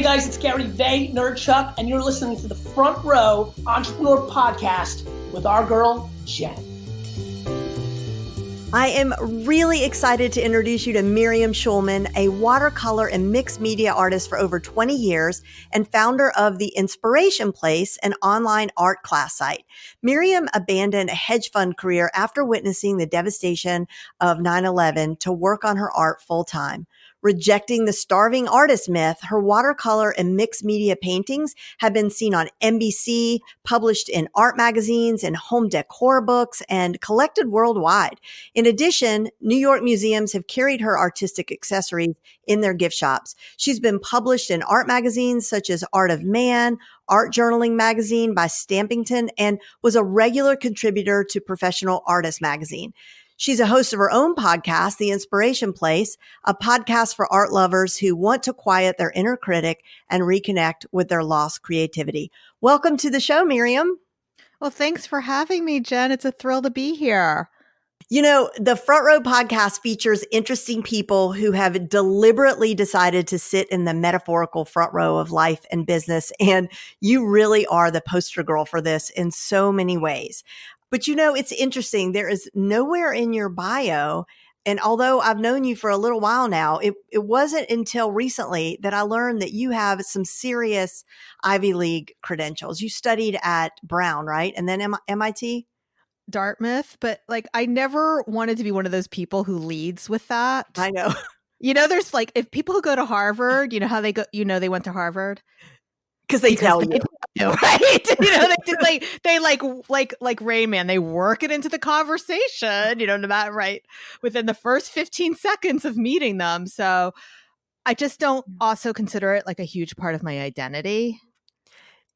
Hey guys, it's Gary Vay, Nerdchuck, and you're listening to the Front Row Entrepreneur Podcast with our girl, Jen. I am really excited to introduce you to Miriam Schulman, a watercolor and mixed media artist for over 20 years and founder of The Inspiration Place, an online art class site. Miriam abandoned a hedge fund career after witnessing the devastation of 9/11 to work on her art full time. Rejecting the starving artist myth, her watercolor and mixed media paintings have been seen on NBC, published in art magazines and home decor books, and collected worldwide. In addition, New York museums have carried her artistic accessories in their gift shops. She's been published in art magazines such as Art of Man, Art Journaling Magazine by Stampington, and was a regular contributor to Professional Artist Magazine. She's a host of her own podcast, The Inspiration Place, a podcast for art lovers who want to quiet their inner critic and reconnect with their lost creativity. Welcome to the show, Miriam. Well, thanks for having me, Jen. It's a thrill to be here. You know, the Front Row podcast features interesting people who have deliberately decided to sit in the metaphorical front row of life and business. And you really are the poster girl for this in so many ways. But you know, it's interesting. There is nowhere in your bio. And although I've known you for a little while now, it wasn't until recently that I learned that you have some serious Ivy League credentials. You studied at Brown, right? And then MIT? Dartmouth. But like, I never wanted to be one of those people who leads with that. I know. You know, there's like, if people who go to Harvard, you know how they go, you know, they went to Harvard. Because they tell you. Right? You know, they like Rain Man, they work it into the conversation, you know, no matter, right, within the first 15 seconds of meeting them. So I just don't also consider it like a huge part of my identity.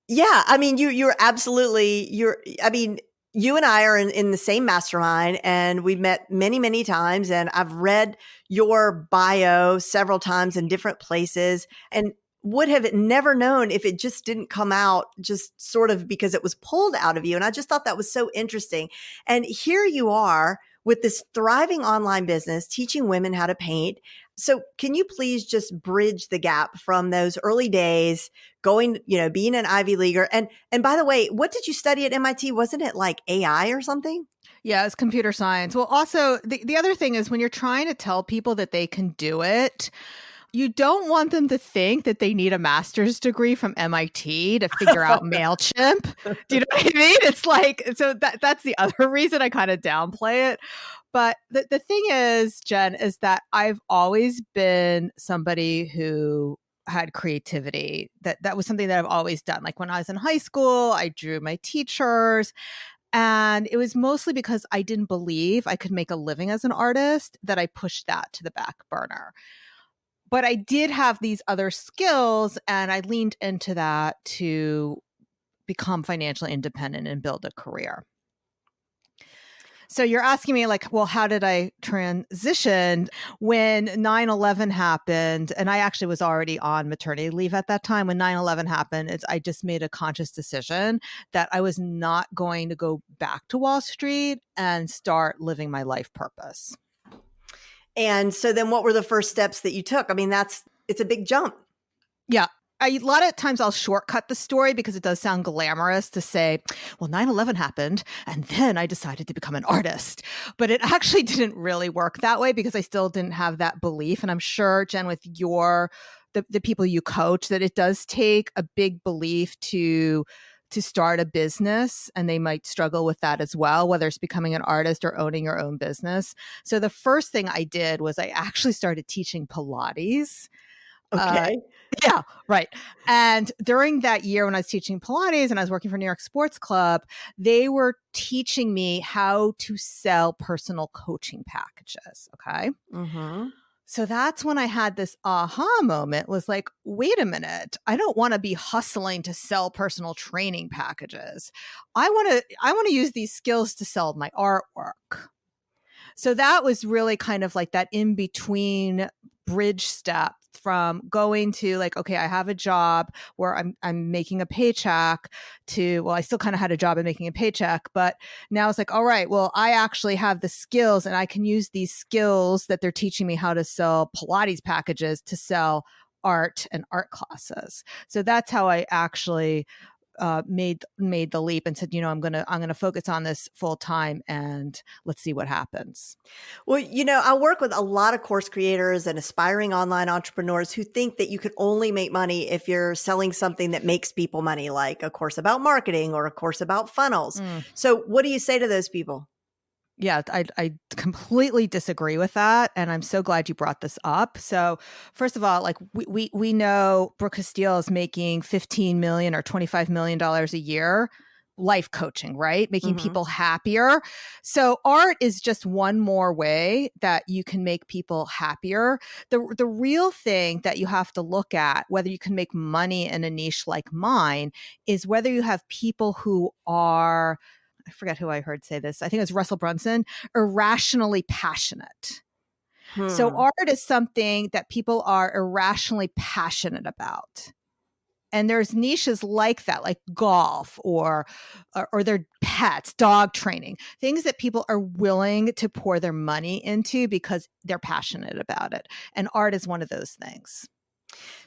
Yeah. I mean, you're absolutely, I mean, you and I are in the same mastermind, and we've met many, many times, and I've read your bio several times in different places, and would have never known if it just didn't come out just sort of because it was pulled out of you. And I just thought that was so interesting. And here you are with this thriving online business, teaching women how to paint. So can you please just bridge the gap from those early days going, you know, being an Ivy Leaguer? And by the way, what did you study at MIT? Wasn't it like AI or something? Yeah, it's computer science. Well, also the other thing is when you're trying to tell people that they can do it, you don't want them to think that they need a master's degree from MIT to figure out MailChimp. Do you know what I mean? It's like, so that's the other reason I kind of downplay it. But the thing is, Jen, is that I've always been somebody who had creativity. That was something that I've always done. Like when I was in high school, I drew my teachers. And it was mostly because I didn't believe I could make a living as an artist that I pushed that to the back burner. But I did have these other skills, and I leaned into that to become financially independent and build a career. So you're asking me like, well, how did I transition when 9/11 happened? And I actually was already on maternity leave at that time. When 9/11 happened, I just made a conscious decision that I was not going to go back to Wall Street and start living my life purpose. And so then what were the first steps that you took? I mean, it's a big jump. Yeah. A lot of times I'll shortcut the story because it does sound glamorous to say, well, 9/11 happened and then I decided to become an artist. But it actually didn't really work that way because I still didn't have that belief. And I'm sure, Jen, with the people you coach, that it does take a big belief to start a business, and they might struggle with that as well, whether it's becoming an artist or owning your own business. So the first thing I did was I actually started teaching Pilates. Okay. Yeah, right. And during that year when I was teaching Pilates and I was working for New York Sports Club, they were teaching me how to sell personal coaching packages. Okay. Mm-hmm. So that's when I had this aha moment, was like, wait a minute, I don't want to be hustling to sell personal training packages. I want to use these skills to sell my artwork. So that was really kind of like that in between bridge step from going to like, okay, I have a job where I'm making a paycheck to, well, I still kind of had a job and making a paycheck, but now it's like, all right, well, I actually have the skills and I can use these skills that they're teaching me how to sell Pilates packages to sell art and art classes. So that's how I actually made the leap and said, I'm gonna focus on this full time and let's see what happens. Well, I work with a lot of course creators and aspiring online entrepreneurs who think that you can only make money if you're selling something that makes people money, like a course about marketing or a course about funnels. So what do you say to those people? Yeah, I completely disagree with that. And I'm so glad you brought this up. So first of all, like we know Brooke Castillo is making $15 million or $25 million a year life coaching, right? Making people happier. So art is just one more way that you can make people happier. The real thing that you have to look at, whether you can make money in a niche like mine, is whether you have people who are, I forget who I heard say this, I think it was Russell Brunson, irrationally passionate. So art is something that people are irrationally passionate about. And there's niches like that, like golf or their pets, dog training, things that people are willing to pour their money into because they're passionate about it. And art is one of those things.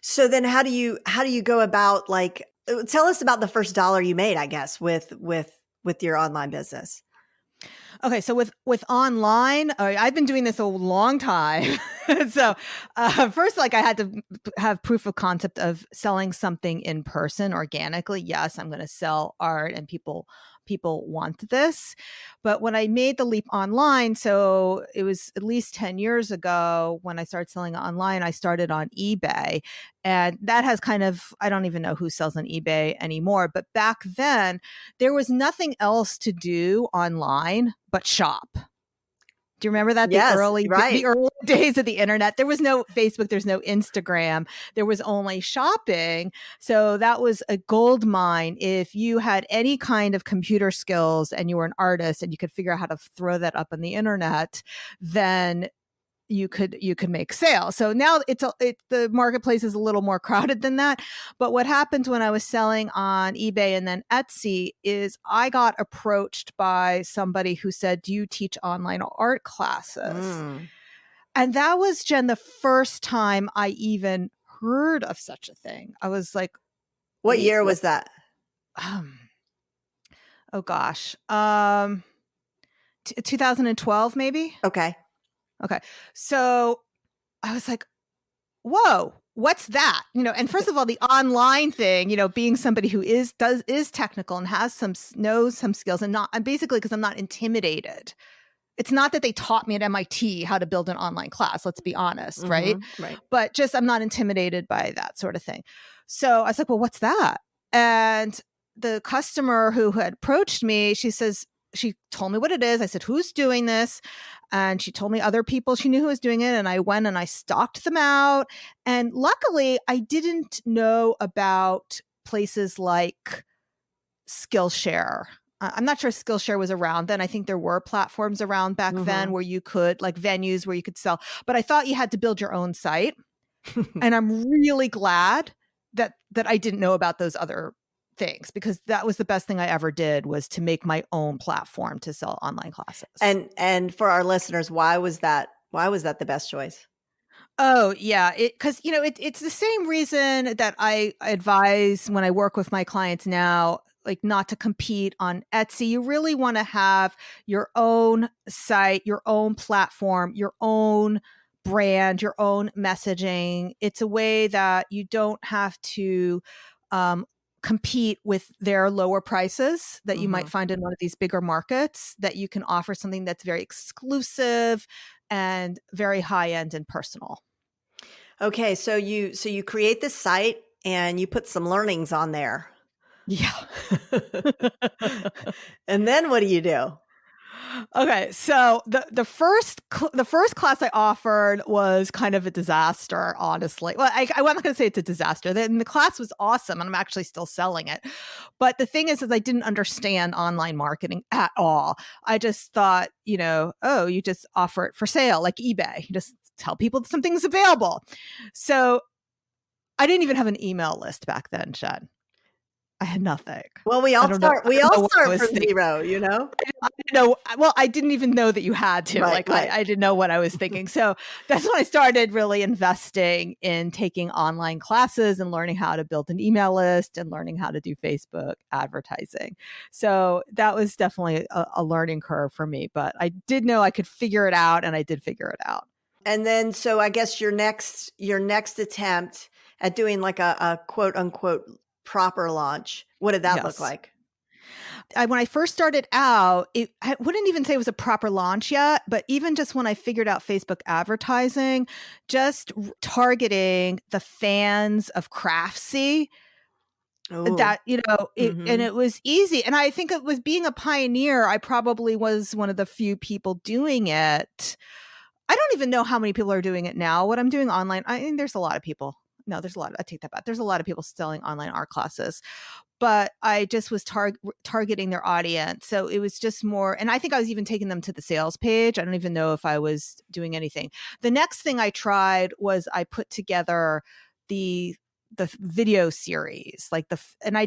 So then how do you go about, like, tell us about the first dollar you made, I guess, with your online business. Okay. So with online, I've been doing this a long time. So first, like, I had to have proof of concept of selling something in person organically. Yes, I'm going to sell art and people want this. But when I made the leap online, so it was at least 10 years ago when I started selling online, I started on eBay. And that has kind of, I don't even know who sells on eBay anymore. But back then, there was nothing else to do online but shop. Do you remember that? Yes, the early days of the internet, there was no Facebook, there's no Instagram, there was only shopping. So that was a gold mine. If you had any kind of computer skills and you were an artist and you could figure out how to throw that up on the internet, then you could make sales. So now the marketplace is a little more crowded than that. But what happened when I was selling on eBay and then Etsy is I got approached by somebody who said, "Do you teach online art classes?" And that was, Jen, the first time I even heard of such a thing. I was like, what year was that? Oh gosh. 2012 maybe? Okay. So I was like, whoa, what's that? And first of all, the online thing, being somebody who is technical and knows some skills and basically because I'm not intimidated. It's not that they taught me at MIT how to build an online class, let's be honest, right? Right. But just I'm not intimidated by that sort of thing. So I was like, well, what's that? And the customer who had approached me, she told me what it is. I said, who's doing this? And she told me other people she knew who was doing it. And I went and I stalked them out. And luckily, I didn't know about places like Skillshare. I'm not sure Skillshare was around then. I think there were platforms around back then where you could, like venues where you could sell. But I thought you had to build your own site. And I'm really glad that I didn't know about those other things, because that was the best thing I ever did, was to make my own platform to sell online classes. And for our listeners, why was that the best choice? Oh yeah, because it's the same reason that I advise when I work with my clients now, like not to compete on Etsy. You really want to have your own site, your own platform, your own brand, your own messaging. It's a way that you don't have to compete with their lower prices that you might find in one of these bigger markets, that you can offer something that's very exclusive and very high end and personal. Okay. So you create this site and you put some learnings on there. Yeah. And then what do you do? Okay, so the first class I offered was kind of a disaster, honestly. Well, I'm not going to say it's a disaster. The class was awesome, and I'm actually still selling it. But the thing is I didn't understand online marketing at all. I just thought, you just offer it for sale, like eBay. You just tell people something's available. So I didn't even have an email list back then, Jen. I had nothing. Well, we I all don't know. start I don't know what I from was thinking. zero, you know? I didn't know. Well, I didn't even know that you had to. Right. I didn't know what I was thinking. So that's when I started really investing in taking online classes and learning how to build an email list and learning how to do Facebook advertising. So that was definitely a learning curve for me. But I did know I could figure it out, and I did figure it out. And then, so I guess your next attempt at doing like a quote unquote proper launch, what did that look like? When I first started out, I wouldn't even say it was a proper launch yet, but even just when I figured out Facebook advertising, just targeting the fans of Craftsy, that, and it was easy. And I think it was being a pioneer. I probably was one of the few people doing it. I don't even know how many people are doing it now. What I'm doing online, I mean, there's a lot of people. No, there's a lot. I take that back. There's a lot of people selling online art classes, but I just was targeting their audience. So it was just more, and I think I was even taking them to the sales page. I don't even know if I was doing anything. The next thing I tried was I put together the video series, and I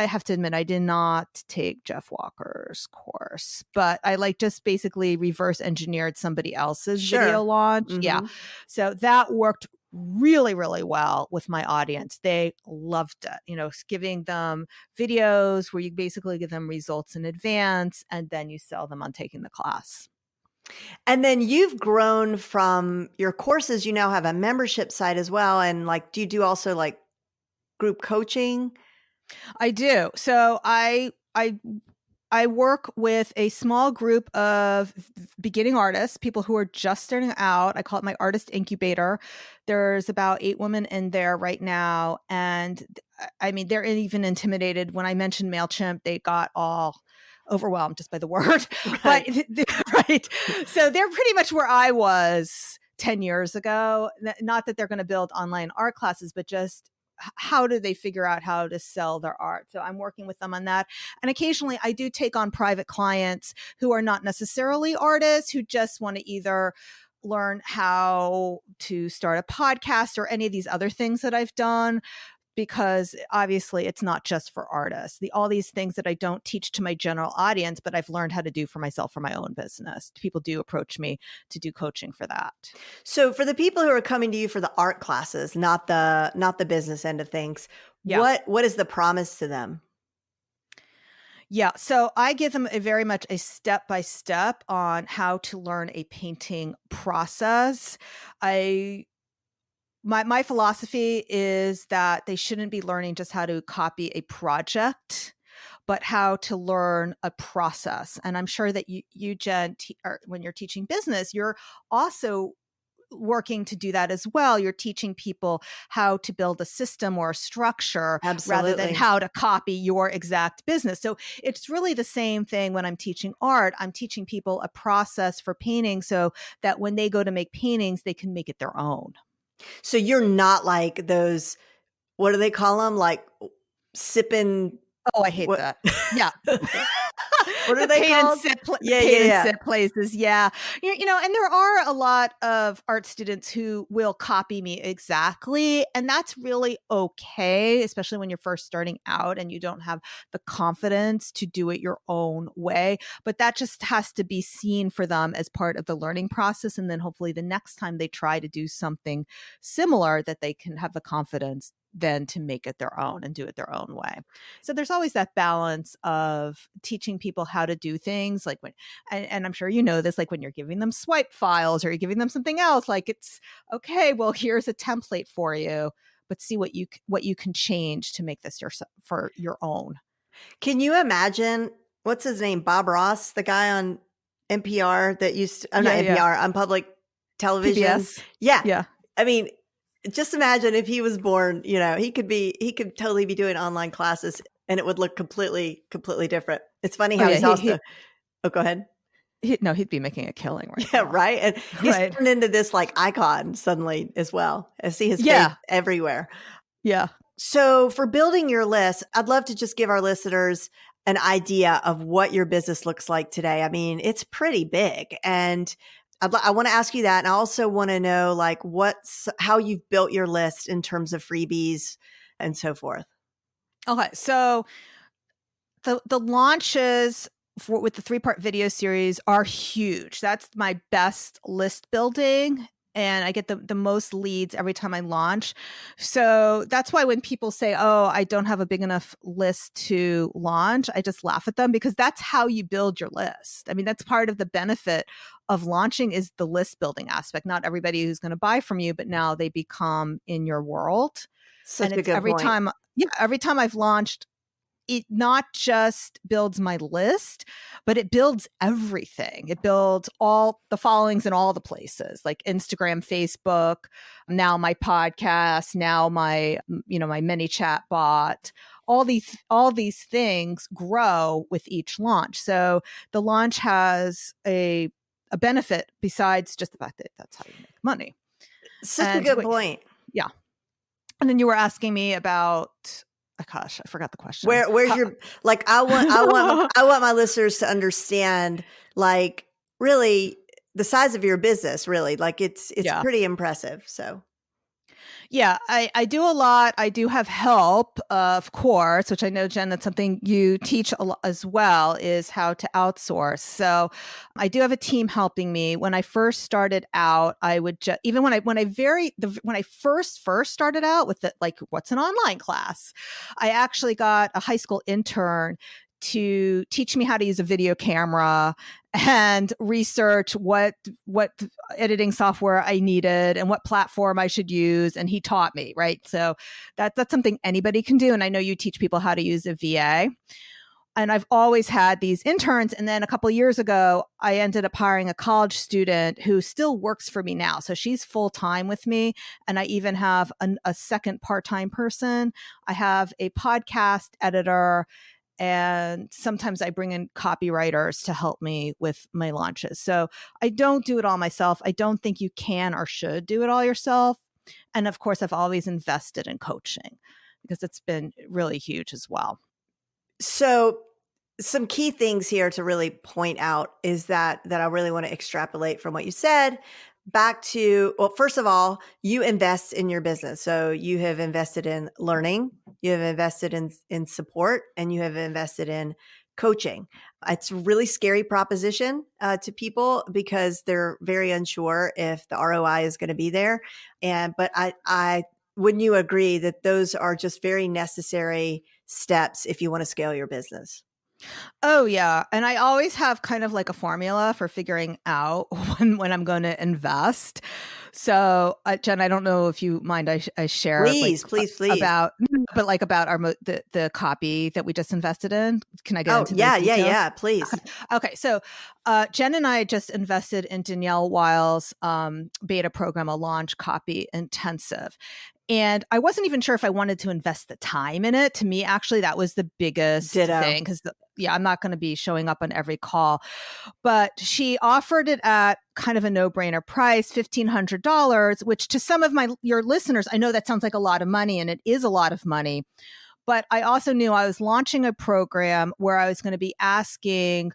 have to admit, I did not take Jeff Walker's course, but I just basically reverse engineered somebody else's video launch. Mm-hmm. Yeah. So that worked really, really well with my audience. They loved it, giving them videos where you basically give them results in advance and then you sell them on taking the class. And then you've grown from your courses. You now have a membership site as well. And do you do also group coaching? I do. So I work with a small group of beginning artists, people who are just starting out. I call it my artist incubator. There's about 8 women in there right now. And I mean, they're even intimidated. When I mentioned MailChimp, they got all overwhelmed just by the word. Right. Right. So they're pretty much where I was 10 years ago. Not that they're going to build online art classes, but just how do they figure out how to sell their art? So I'm working with them on that. And occasionally I do take on private clients who are not necessarily artists, who just want to either learn how to start a podcast or any of these other things that I've done, because obviously it's not just for artists. All these things that I don't teach to my general audience, but I've learned how to do for myself for my own business. People do approach me to do coaching for that. So for the people who are coming to you for the art classes, not the business end of things, what is the promise to them? Yeah. So I give them very much a step-by-step on how to learn a painting process. My philosophy is that they shouldn't be learning just how to copy a project, but how to learn a process. And I'm sure that you Jen, when you're teaching business, you're also working to do that as well. You're teaching people how to build a system or a structure. Absolutely. Rather than how to copy your exact business. So it's really the same thing when I'm teaching art. I'm teaching people a process for painting so that when they go to make paintings, they can make it their own. So you're not like those, what do they call them? Sipping. Oh, I hate that. Yeah. What are they called? Paint and sit places. Yeah. And there are a lot of art students who will copy me exactly. And that's really okay, especially when you're first starting out and you don't have the confidence to do it your own way. But that just has to be seen for them as part of the learning process. And then hopefully the next time they try to do something similar, that they can have the confidence then to make it their own and do it their own way. So there's always that balance of teaching people how to do things and I'm sure you know this, when you're giving them swipe files or you're giving them something else, it's okay, well, here's a template for you, but see what you can change to make this for your own. Can you imagine, what's his name? Bob Ross, the guy on NPR that used to, not NPR, on public television. PBS. Yeah. I mean, just imagine if he was born, he could totally be doing online classes and it would look completely different. It's funny how go ahead. He'd be making a killing right now. Right. And he's turned into this icon suddenly as well. I see his face everywhere. Yeah. So for building your list, I'd love to just give our listeners an idea of what your business looks like today. I mean, it's pretty big, and I want to ask you that. And I also want to know how you've built your list in terms of freebies and so forth. Okay, so the launches with the 3-part video series are huge. That's my best list building. And I get the most leads every time I launch. So that's why when people say, oh, I don't have a big enough list to launch, I just laugh at them, because that's how you build your list. I mean, that's part of the benefit of launching is the list building aspect. Not everybody who's going to buy from you, but now they become in your world. Such And a it's good every point. time, every time I've launched, it not just builds my list, but it builds everything. It builds all the followings in all the places, like Instagram, Facebook, now my podcast, now my, my mini chat bot. All these things grow with each launch. So the launch has a benefit besides just the fact that that's how you make money. Such a good point. Yeah. And then you were asking me about, oh gosh, I forgot the question. Where's your, like, I want my listeners to understand, like, really the size of your business, really, like it's pretty impressive. So. Yeah, I do a lot. I do have help, of course, which I know, Jen, that's something you teach a lot as well, is how to outsource. So I do have a team helping me. When I first started out, I would just, even when I first started out with what's an online class, I actually got a high school intern to teach me how to use a video camera and research what editing software I needed and what platform I should use. And he taught me, right? So that's something anybody can do. And I know you teach people how to use a VA. And I've always had these interns. And then a couple of years ago, I ended up hiring a college student who still works for me now. So she's full time with me. And I even have a second part-time person. I have a podcast editor. And sometimes I bring in copywriters to help me with my launches. So I don't do it all myself. I don't think you can or should do it all yourself. And of course, I've always invested in coaching because it's been really huge as well. So some key things here to really point out is that I really want to extrapolate from what you said back to, well, first of all, you invest in your business. So you have invested in learning, you have invested in support, and you have invested in coaching. It's a really scary proposition to people because they're very unsure if the ROI is going to be there. But I wouldn't you agree that those are just very necessary steps if you want to scale your business? Oh, yeah. And I always have kind of like a formula for figuring out when I'm going to invest. So, Jen, I don't know if you mind I share please about the copy that we just invested in. Can I get into those details? Yeah, please. Okay. So Jen and I just invested in Danielle Weil's beta program, a launch copy intensive. And I wasn't even sure if I wanted to invest the time in it. To me, actually, that was the biggest thing because, I'm not going to be showing up on every call. But she offered it at kind of a no-brainer price, $1,500, which to some of your listeners, I know that sounds like a lot of money, and it is a lot of money. But I also knew I was launching a program where I was going to be asking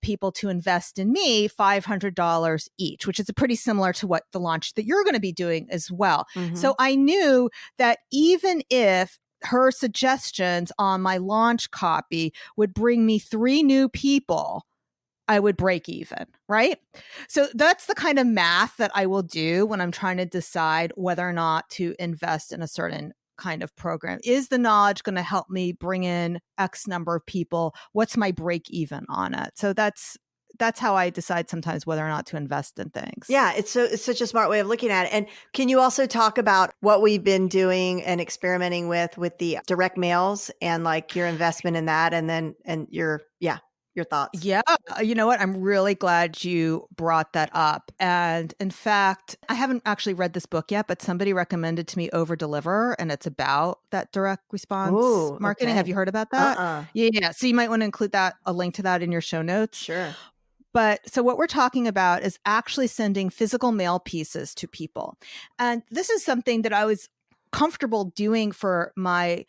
people to invest in me $500 each, which is pretty similar to what the launch that you're going to be doing as well. Mm-hmm. So I knew that even if her suggestions on my launch copy would bring me 3 new people, I would break even, right? So that's the kind of math that I will do when I'm trying to decide whether or not to invest in a certain kind of program. Is the knowledge going to help me bring in X number of people? What's my break even on it? So that's how I decide sometimes whether or not to invest in things. Yeah, it's such a smart way of looking at it. And can you also talk about what we've been doing and experimenting with the direct mails and like your investment in that, and your thoughts? Yeah. You know what? I'm really glad you brought that up. And in fact, I haven't actually read this book yet, but somebody recommended to me Over Deliver, and it's about that direct response marketing. Okay. Have you heard about that? Yeah. So you might want to include a link to that in your show notes. Sure. But so what we're talking about is actually sending physical mail pieces to people. And this is something that I was comfortable doing for my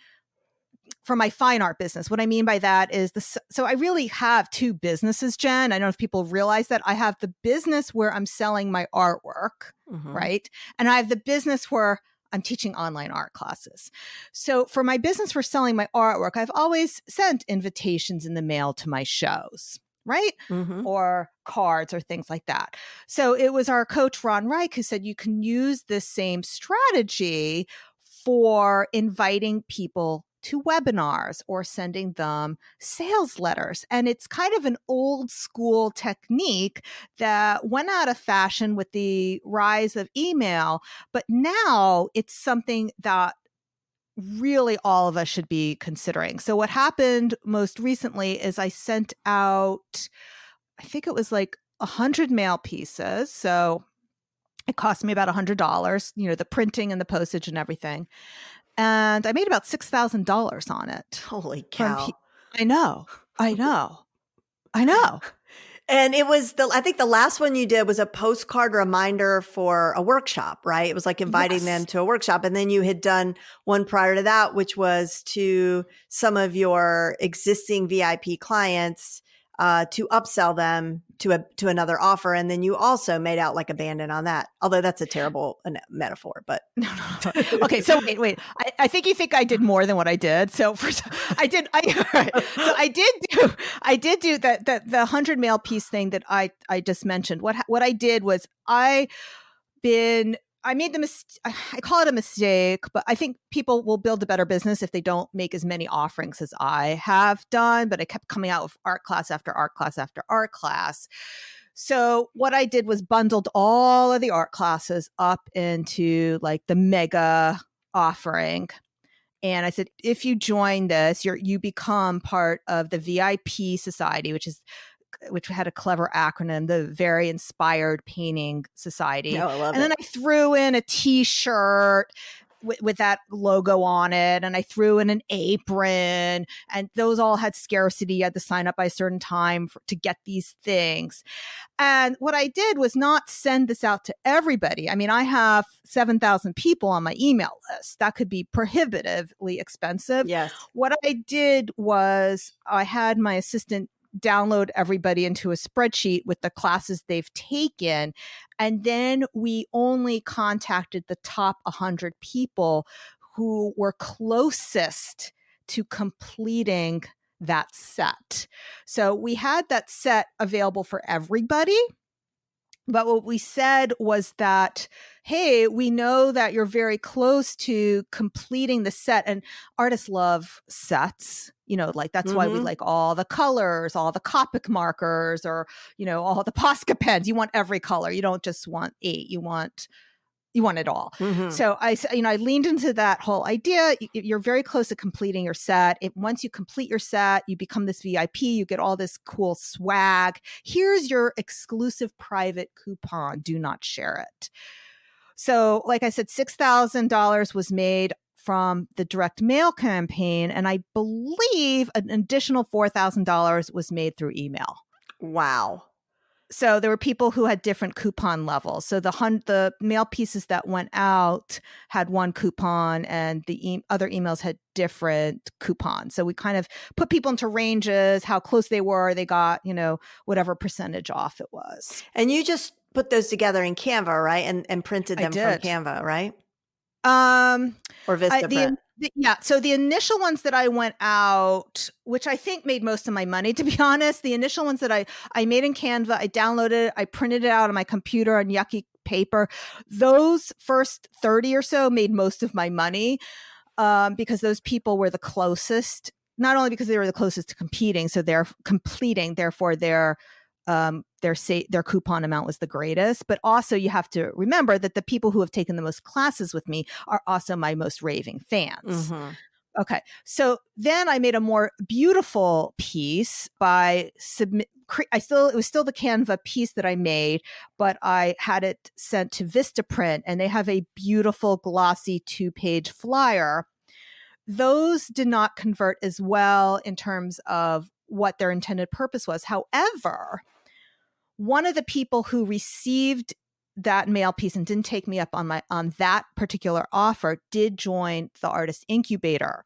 fine art business. What I mean by that is so I really have 2 businesses, Jen. I don't know if people realize that. I have the business where I'm selling my artwork, mm-hmm. right? And I have the business where I'm teaching online art classes. So for my business for selling my artwork, I've always sent invitations in the mail to my shows, right? Mm-hmm. Or cards or things like that. So it was our coach, Ron Reich, who said you can use this same strategy for inviting people to webinars or sending them sales letters. And it's kind of an old school technique that went out of fashion with the rise of email, but now it's something that really all of us should be considering. So what happened most recently is I sent out, I think it was like 100 mail pieces. So it cost me about $100, the printing and the postage and everything. And I made about $6,000 on it. Holy cow. I know. And it was I think the last one you did was a postcard reminder for a workshop, right? It was like inviting them to a workshop. And then you had done one prior to that, which was to some of your existing VIP clients to upsell them to another offer. And then you also made out like abandon on that. Although that's a terrible metaphor, but no. Okay. So wait. I think you think I did more than what I did. So first I did do that, the 100 mail piece thing that I just mentioned. What I did was I made the mistake. I call it a mistake, but I think people will build a better business if they don't make as many offerings as I have done. But I kept coming out with art class after art class after art class. So what I did was bundled all of the art classes up into like the mega offering. And I said, if you join this, you become part of the VIP Society, which had a clever acronym, the Very Inspired Painting Society. Oh, I love it. And then I threw in a t-shirt with that logo on it. And I threw in an apron, and those all had scarcity. You had to sign up by a certain time to get these things. And what I did was not send this out to everybody. I mean, I have 7,000 people on my email list. That could be prohibitively expensive. Yes. What I did was I had my assistant download everybody into a spreadsheet with the classes they've taken. And then we only contacted the top 100 people who were closest to completing that set. So we had that set available for everybody. But what we said was that, hey, we know that you're very close to completing the set, and artists love sets, like that's why we like all the colors, all the Copic markers, or, all the Posca pens. You want every color. You don't just want 8. You want it all. So I leaned into that whole idea. You're very close to completing your set. Once you complete your set, you become this VIP. You get all this cool swag. Here's your exclusive private coupon. Do not share it. So like I said, $6,000 was made from the direct mail campaign. And I believe an additional $4,000 was made through email. Wow. So there were people who had different coupon levels. So the mail pieces that went out had one coupon, and the other emails had different coupons. So we kind of put people into ranges, how close they were. They got, whatever percentage off it was. And you just put those together in Canva, right? And printed them from Canva, right? Or Vistaprint. Yeah. So the initial ones that I went out, which I think made most of my money, to be honest, the initial ones that I made in Canva, I downloaded it, I printed it out on my computer on yucky paper. Those first 30 or so made most of my money because those people were the closest, not only because they were the closest to competing, so they're completing, therefore their coupon amount was the greatest. But also you have to remember that the people who have taken the most classes with me are also my most raving fans. Okay. So then I made a more beautiful piece by it was still the Canva piece that I made, but I had it sent to Vistaprint, and they have a beautiful glossy 2-page flyer. Those did not convert as well in terms of what their intended purpose was. However, one of the people who received that mail piece and didn't take me up on that particular offer did join the artist incubator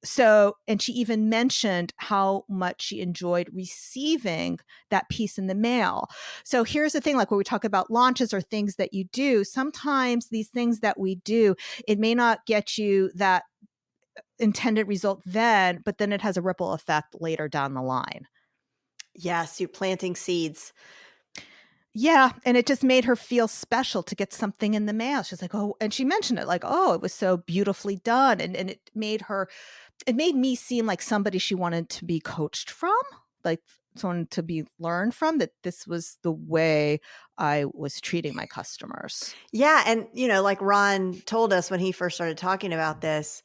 So, and she even mentioned how much she enjoyed receiving that piece in the mail. So here's the thing, like when we talk about launches or things that you do, sometimes these things that we do, it may not get you that intended result then, but then it has a ripple effect later down the line. Yes, you're planting seeds. Yeah. And it just made her feel special to get something in the mail. She's like, oh, and she mentioned it like, oh, it was so beautifully done. And it made me seem like somebody she wanted to be coached from, like someone to be learned from, that this was the way I was treating my customers. Yeah. And, like Ron told us when he first started talking about this,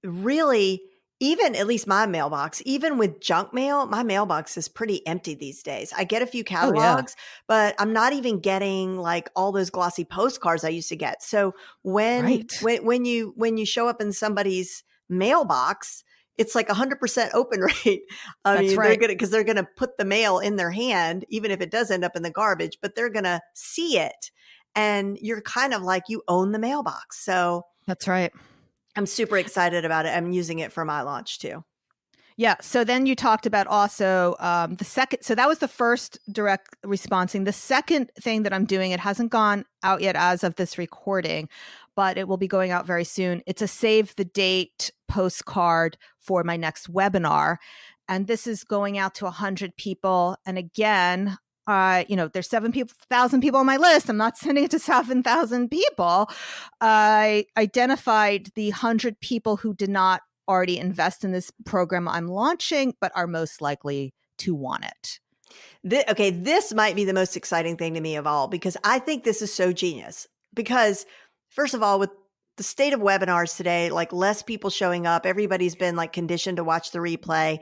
really, even at least my mailbox, even with junk mail, my mailbox is pretty empty these days. I get a few catalogs, but I'm not even getting like all those glossy postcards I used to get. So when you show up in somebody's mailbox, it's like 100% open rate. They're going to put the mail in their hand, even if it does end up in the garbage, but they're going to see it. And you're kind of like, you own the mailbox. So that's right. I'm super excited about it. I'm using it for my launch too. Yeah. So then you talked about also the second. So that was the first direct responsing. The second thing that I'm doing, it hasn't gone out yet as of this recording, but it will be going out very soon. It's a save the date postcard for my next webinar. And this is going out to 100 people. And again, there's 7,000 people on my list. I'm not sending it to 7,000 people. I identified the 100 people who did not already invest in this program I'm launching, but are most likely to want it. This might be the most exciting thing to me of all, because I think this is so genius. Because first of all, with the state of webinars today, like less people showing up, everybody's been like conditioned to watch the replay.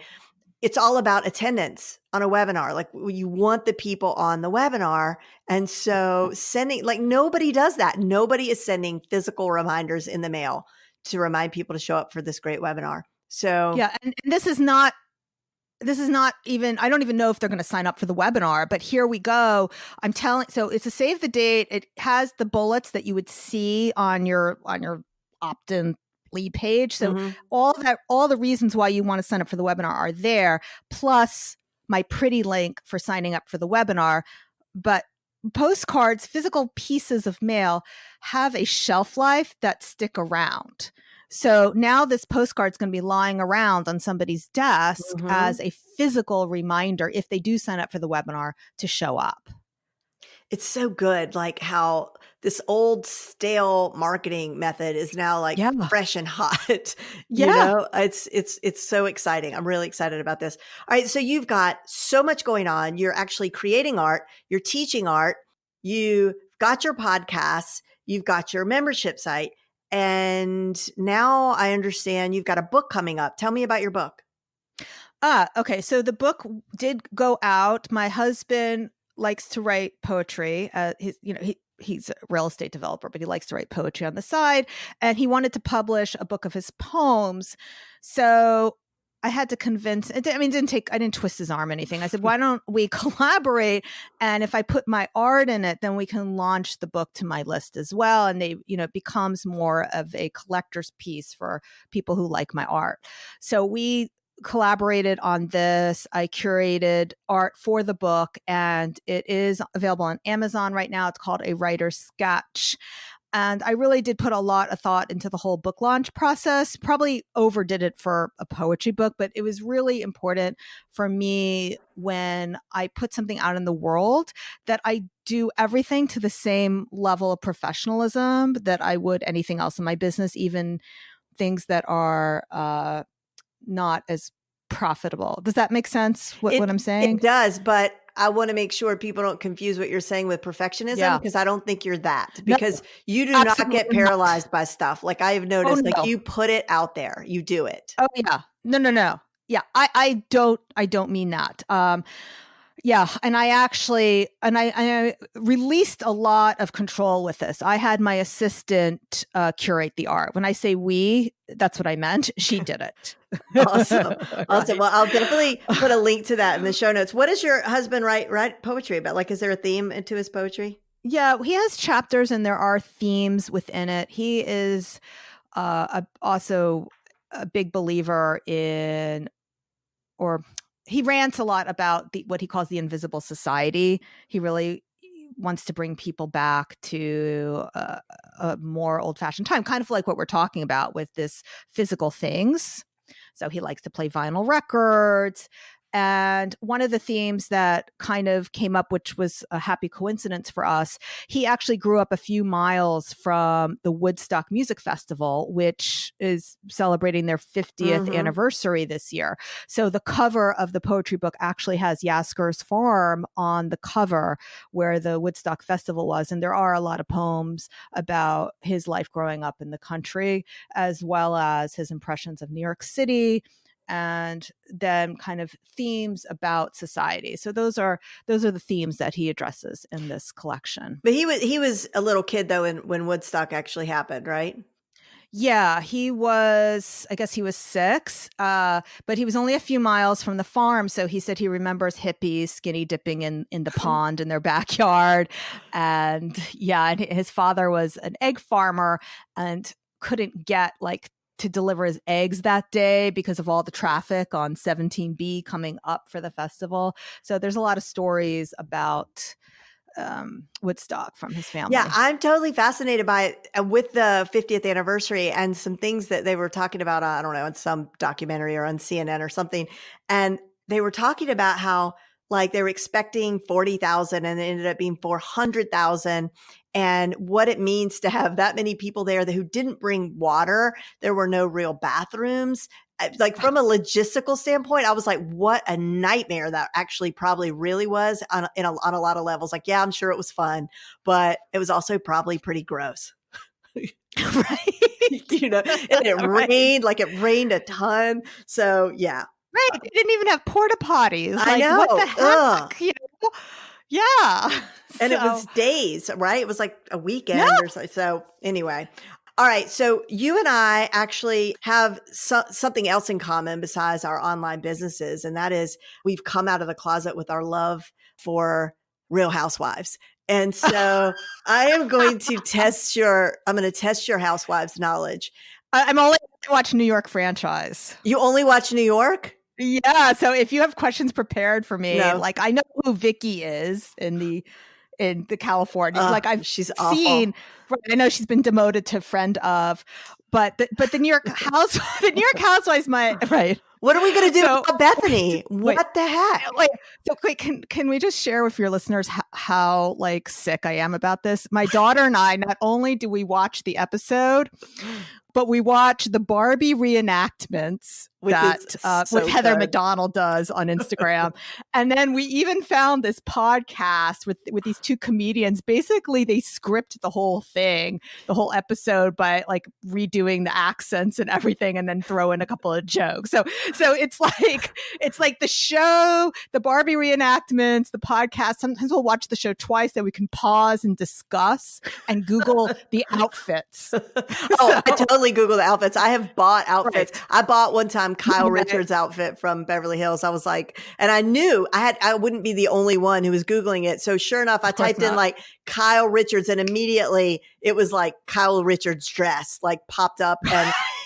It's all about attendance on a webinar. Like you want the people on the webinar. And so nobody does that. Nobody is sending physical reminders in the mail to remind people to show up for this great webinar. So yeah. And this is not even, I don't even know if they're going to sign up for the webinar, but here we go. So it's a save the date. It has the bullets that you would see on your opt-in lead page. So all the reasons why you want to sign up for the webinar are there, plus my pretty link for signing up for the webinar. But postcards, physical pieces of mail, have a shelf life that stick around. So now this postcard is going to be lying around on somebody's desk as a physical reminder if they do sign up for the webinar to show up. It's so good, like how this old stale marketing method is now like fresh and hot. It's so exciting. I'm really excited about this. All right. So you've got so much going on. You're actually creating art. You're teaching art. You've got your podcasts. You've got your membership site. And now I understand you've got a book coming up. Tell me about your book. Okay. So the book did go out. My husband likes to write poetry. He's a real estate developer, but he likes to write poetry on the side. And he wanted to publish a book of his poems. So I had to convince, I didn't twist his arm or anything. I said, why don't we collaborate? And if I put my art in it, then we can launch the book to my list as well. And it becomes more of a collector's piece for people who like my art. So we collaborated on this. I curated art for the book, and it is available on Amazon right now. It's called A Writer's Sketch. And I really did put a lot of thought into the whole book launch process. Probably overdid it for a poetry book, but it was really important for me when I put something out in the world that I do everything to the same level of professionalism that I would anything else in my business, even things that are not as profitable. Does that make sense? What I'm saying? It does, but I want to make sure people don't confuse what you're saying with perfectionism, because I don't think you're that, because you do not get paralyzed by stuff. Like I have noticed, like you put it out there, you do it. Oh yeah. No. Yeah. I don't mean that. Yeah. And I released a lot of control with this. I had my assistant curate the art. When I say we, that's what I meant. She did it. Awesome. Well, I'll definitely put a link to that in the show notes. What does your husband write poetry about? Like, is there a theme to his poetry? Yeah, he has chapters and there are themes within it. He is also a big believer in, or he rants a lot about what he calls the invisible society. He really wants to bring people back to a more old-fashioned time, kind of like what we're talking about with this physical things. So he likes to play vinyl records. And one of the themes that kind of came up, which was a happy coincidence for us, he actually grew up a few miles from the Woodstock Music Festival, which is celebrating their 50th anniversary this year. So the cover of the poetry book actually has Yasgur's farm on the cover where the Woodstock Festival was. And there are a lot of poems about his life growing up in the country, as well as his impressions of New York City, and then kind of themes about society. So those are the themes that he addresses in this collection. But he was a little kid though when Woodstock actually happened, right? Yeah, I guess he was 6, but he was only a few miles from the farm. So he said he remembers hippies skinny dipping in the pond in their backyard. And yeah, and his father was an egg farmer and couldn't get to deliver his eggs that day because of all the traffic on 17B coming up for the festival. So there's a lot of stories about Woodstock from his family. Yeah, I'm totally fascinated by it with the 50th anniversary and some things that they were talking about, I don't know, in some documentary or on CNN or something. And they were talking about how they were expecting 40,000 and it ended up being 400,000. And what it means to have that many people there who didn't bring water. There were no real bathrooms. From a logistical standpoint, I was like, what a nightmare that actually probably really was on a lot of levels. Yeah, I'm sure it was fun, but it was also probably pretty gross. Right. And it rained, it rained a ton. So yeah. Right. They didn't even have porta potties. I know. What the heck? Yeah. And it was days, right? It was a weekend or so. So anyway. All right. So you and I actually have something else in common besides our online businesses. And that is we've come out of the closet with our love for Real Housewives. And so I am going to test your Housewives knowledge. I'm only watch New York franchise. You only watch New York? Yeah. So if you have questions prepared for me, No. I know who Vicky is in the California. She's seen, right, I know she's been demoted to friend of, but the New York Housewives might, right. What are we going to do about Bethany? What the heck? Can we just share with your listeners how sick I am about this? My daughter and I, not only do we watch the episode, but we watch the Barbie reenactments with Heather McDonald does on Instagram. And then we even found this podcast with these two comedians. Basically, they script the whole thing, the whole episode by redoing the accents and everything and then throw in a couple of jokes. So it's like the show, the Barbie reenactments, the podcast. Sometimes we'll watch the show twice so we can pause and discuss and Google the outfits. I totally Google the outfits. I have bought outfits. Right. I bought one time Kyle Richards' outfit from Beverly Hills. I was and I knew I wouldn't be the only one who was Googling it. So sure enough, I typed in Kyle Richards and immediately it was Kyle Richards dress popped up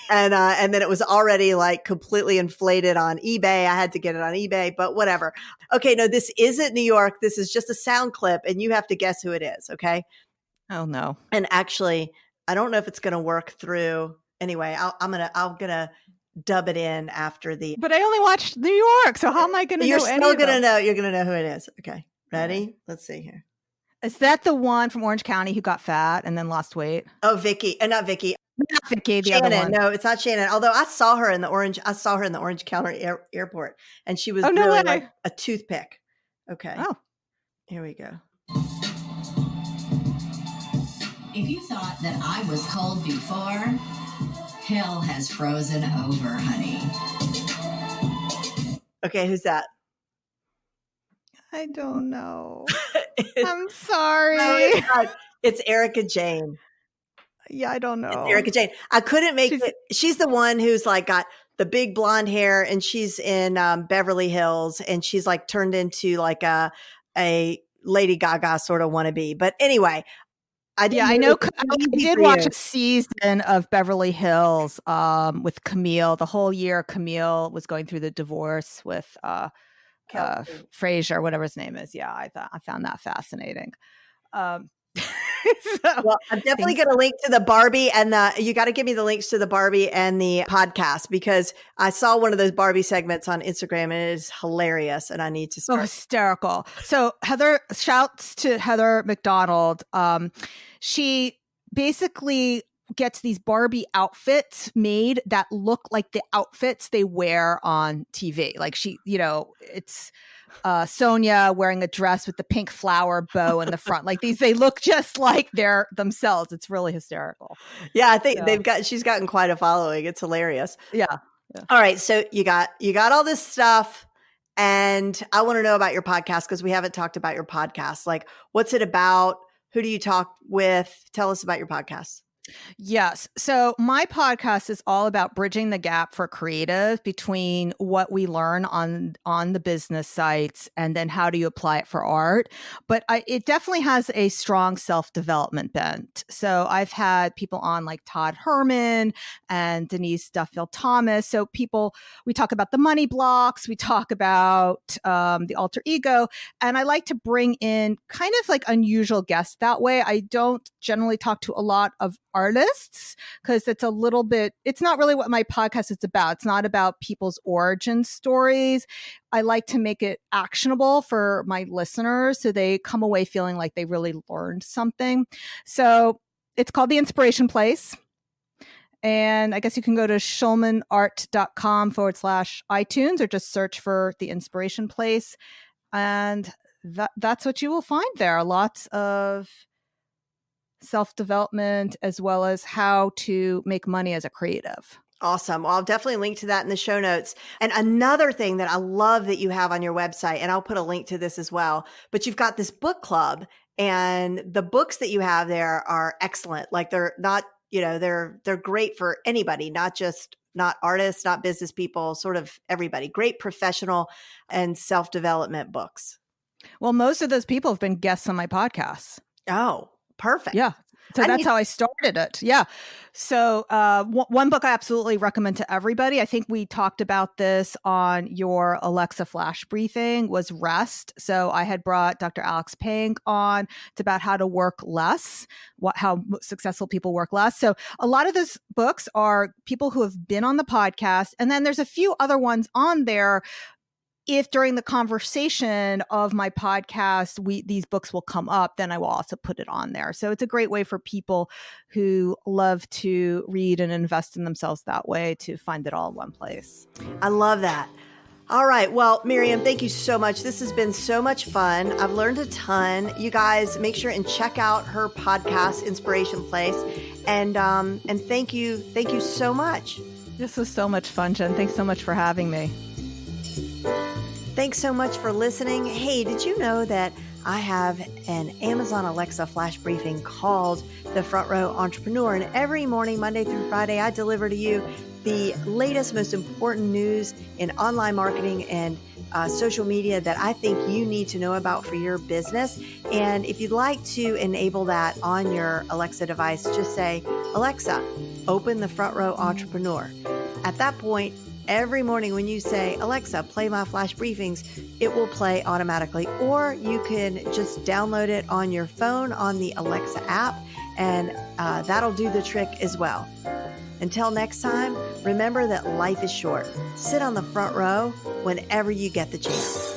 and then it was already completely inflated on eBay. I had to get it on eBay, but whatever. Okay. No, this isn't New York. This is just a sound clip and you have to guess who it is. Okay. Oh no. And actually, I don't know if it's going to work through. Anyway, I'm gonna dub it in after the. But I only watched New York, so how am I going to know? You're still going to know. You're going to know who it is. Okay, ready? Let's see here. Is that the one from Orange County who got fat and then lost weight? Oh, Vicky, not Vicky. Not Vicky. The Shannon. other one. No, it's not Shannon. Although I saw her in the Orange County airport, and she was really like a toothpick. Okay. Oh, here we go. If you thought that I was cold before, hell has frozen over, honey. Okay, who's that? I don't know. I'm sorry. No, it's Erika Jayne. Yeah, I don't know. It's Erika Jayne. I couldn't make it. She's the one who's got the big blonde hair, and she's in Beverly Hills, and she's turned into a Lady Gaga sort of wannabe. But anyway, I didn't I know. I easy did for watch you. a season of Beverly Hills with Camille. The whole year, Camille was going through the divorce with Frazier, whatever his name is. Yeah, I found that fascinating. Well, I'm definitely going to link to the Barbie and you got to give me the links to the Barbie and the podcast, because I saw one of those Barbie segments on Instagram and it is hilarious and I need to start. Oh, hysterical. So shouts to Heather McDonald. She basically gets these Barbie outfits made that look like the outfits they wear on TV. Like it's Sonia wearing a dress with the pink flower bow in the front. Like they look just like they're themselves. It's really hysterical. Yeah, I think she's gotten quite a following. It's hilarious. Yeah. All right. So you got all this stuff, and I want to know about your podcast, because we haven't talked about your podcast. Like, what's it about? Who do you talk with? Tell us about your podcast. Yes. So my podcast is all about bridging the gap for creative between what we learn on the business sites and then how do you apply it for art. But it definitely has a strong self-development bent. So I've had people on like Todd Herman and Denise Duffield-Thomas. So we talk about the money blocks, we talk about the alter ego, and I like to bring in kind of like unusual guests that way. I don't generally talk to a lot of artists because it's not really what my podcast is about. It's not about people's origin stories. I like to make it actionable for my listeners so they come away feeling like they really learned something. So it's called The Inspiration Place. And I guess you can go to schulmanart.com/iTunes or just search for The Inspiration Place. And that's what you will find there. Lots of self-development as well as how to make money as a creative. Awesome. Well, I'll definitely link to that in the show notes. And another thing that I love that you have on your website, and I'll put a link to this as well, but you've got this book club, and the books that you have there are excellent. Like they're not, they're great for anybody, not artists, not business people, sort of everybody. Great professional and self-development books. Well, most of those people have been guests on my podcast. Oh, perfect. Yeah. So that's how I started it. Yeah. So one book I absolutely recommend to everybody. I think we talked about this on your Alexa Flash briefing was Rest. So I had brought Dr. Alex Pang on. It's about how to work less, how successful people work less. So a lot of those books are people who have been on the podcast. And then there's a few other ones on there. If during the conversation of my podcast, these books will come up, then I will also put it on there. So it's a great way for people who love to read and invest in themselves that way to find it all in one place. I love that. All right. Well, Miriam, thank you so much. This has been so much fun. I've learned a ton. You guys make sure and check out her podcast, Inspiration Place. And thank you. Thank you so much. This was so much fun, Jen. Thanks so much for having me. Thanks so much for listening. Hey, did you know that I have an Amazon Alexa flash briefing called The Front Row Entrepreneur? And every morning, Monday through Friday, I deliver to you the latest, most important news in online marketing and social media that I think you need to know about for your business. And if you'd like to enable that on your Alexa device, just say, Alexa, open The Front Row Entrepreneur. At that point, every morning when you say, Alexa, play my flash briefings, it will play automatically. Or you can just download it on your phone on the Alexa app, and that'll do the trick as well. Until next time, remember that life is short. Sit on the front row whenever you get the chance.